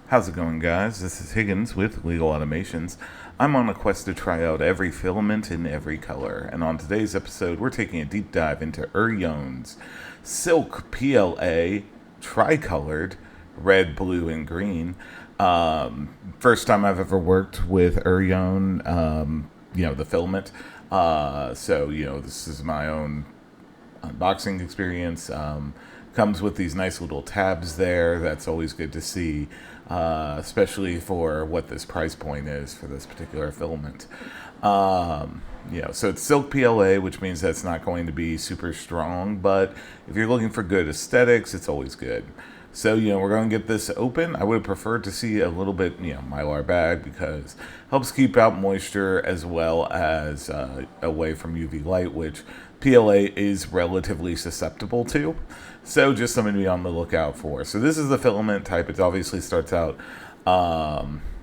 How's it going, guys? This is Higgins with Legal Automations. I'm on a quest to try out every filament in every color, and on today's episode, we're taking a deep dive into Eryone's Silk PLA Tricolored red, blue, and green. First time I've ever worked with Eryone, the filament. This is my own unboxing experience. Comes with these nice little tabs there. That's always good to see, especially for what this price point is for this particular filament. So it's silk PLA, which means that's not going to be super strong, but if you're looking for good aesthetics, it's always good. So, we're going to get this open. I would have preferred to see a little bit, Mylar bag, because it helps keep out moisture as well as away from UV light, which PLA is relatively susceptible to. So just something to be on the lookout for. So this is the filament type. It obviously starts out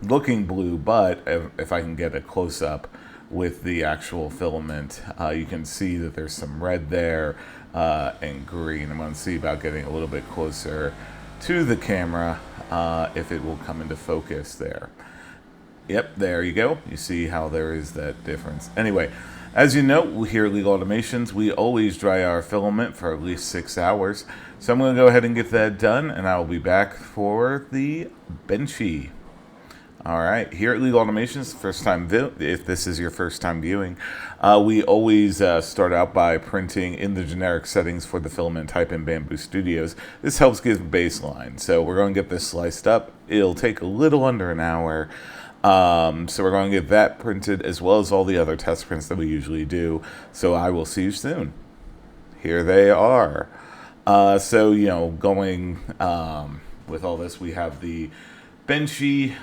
looking blue, but if I can get a close-up with the actual filament, you can see that there's some red there and green. I'm going to see about getting a little bit closer to the camera if it will come into focus there. Yep, there you go. You see how there is that difference. Anyway, as you know, here at Legal Automations, we always dry our filament for at least 6 hours. So I'm going to go ahead and get that done, and I will be back for the Benchy. All right, here at Legal Automations, if this is your first time viewing, we always start out by printing in the generic settings for the filament type in Bamboo Studios. This helps give baseline. So we're going to get this sliced up. It'll take a little under an hour. So we're going to get that printed as well as all the other test prints that we usually do. So I will see you soon. Here they are. Going with all this, we have the Benchy,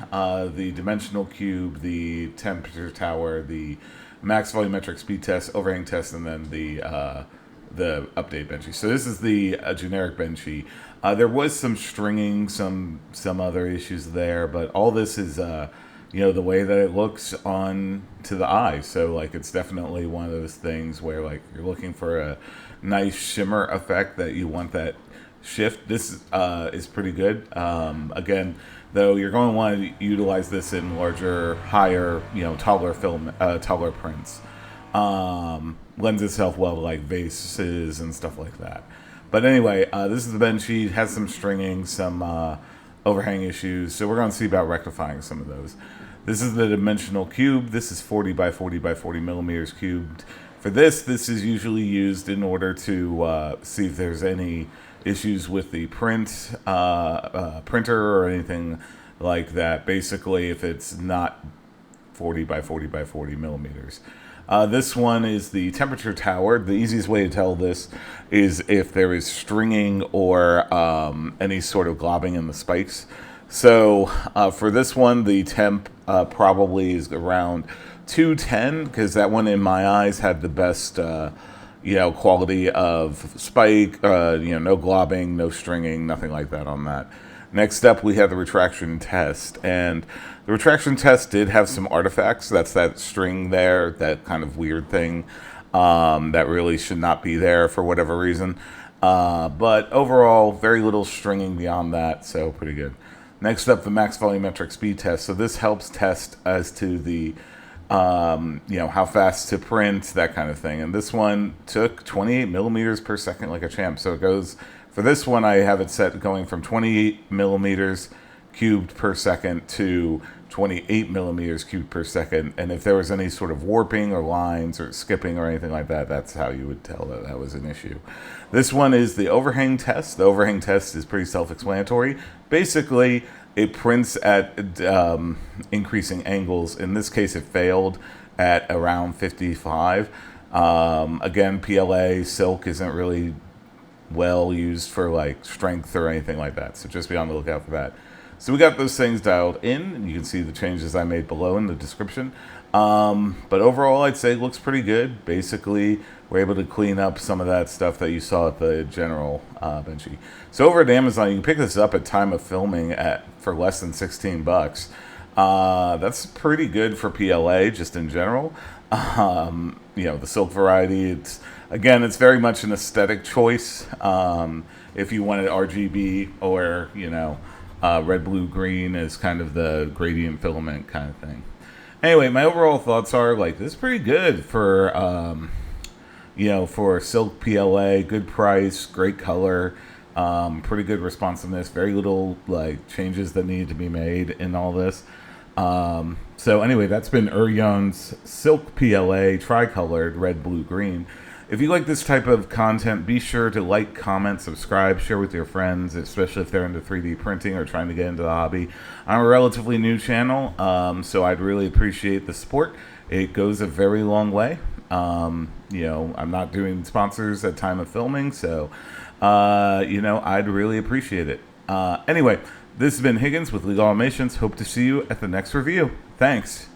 the dimensional cube, the temperature tower, the max volumetric speed test, overhang test, and then the update Benchy. So this is the generic Benchy. There was some stringing, some other issues there, but all this is the way that it looks on to the eye. So it's definitely one of those things where you're looking for a nice shimmer effect that you want that shift. This is pretty good. Again, though, you're going to want to utilize this in larger, higher, taller prints. Lends itself well to vases and stuff like that. But anyway, this is the Benchy. It has some stringing, some overhang issues. So we're going to see about rectifying some of those. This is the dimensional cube. This is 40 by 40 by 40 millimeters cubed. For this is usually used in order to see if there's any issues with the printer or anything like that. Basically, if it's not 40 by 40 by 40 millimeters. This one is the temperature tower. The easiest way to tell this is if there is stringing or any sort of globbing in the spikes. So for this one, the temp probably is around 210, because that one in my eyes had the best quality of spike, no globbing, no stringing, nothing like that on that. Next up, we have the retraction test, and the retraction test did have some artifacts. That's that string there, that kind of weird thing that really should not be there for whatever reason. But overall, very little stringing beyond that, so pretty good. Next up, the max volumetric speed test. So this helps test as to the how fast to print, that kind of thing. And this one took 28 millimeters per second like a champ. So it goes, for this one, I have it set going from 28 millimeters cubed per second to 28 millimeters cubed per second. And if there was any sort of warping or lines or skipping or anything like that, that's how you would tell that was an issue. This one is the overhang test. The overhang test is pretty self-explanatory. Basically, it prints at increasing angles. In this case, it failed at around 55. Again, PLA, silk isn't really well used for strength or anything like that. So just be on the lookout for that. So we got those things dialed in, and you can see the changes I made below in the description. But overall, I'd say it looks pretty good. Basically, we're able to clean up some of that stuff that you saw at the general Benchy. So over at Amazon, you can pick this up at time of filming for less than $16. That's pretty good for PLA, just in general. The silk variety, it's very much an aesthetic choice. If you wanted RGB or Red, blue, green is kind of the gradient filament kind of thing. Anyway, my overall thoughts are like this is pretty good for for silk PLA. Good price, great color, pretty good responsiveness. Very little like changes that need to be made in all this. So anyway, that's been Eryone's silk PLA tricolored red, blue, green. If you like this type of content, be sure to like, comment, subscribe, share with your friends, especially if they're into 3D printing or trying to get into the hobby. I'm a relatively new channel, so I'd really appreciate the support. It goes a very long way. I'm not doing sponsors at time of filming, so, I'd really appreciate it. Anyway, this has been Higgins with Legal Automations. Hope to see you at the next review. Thanks.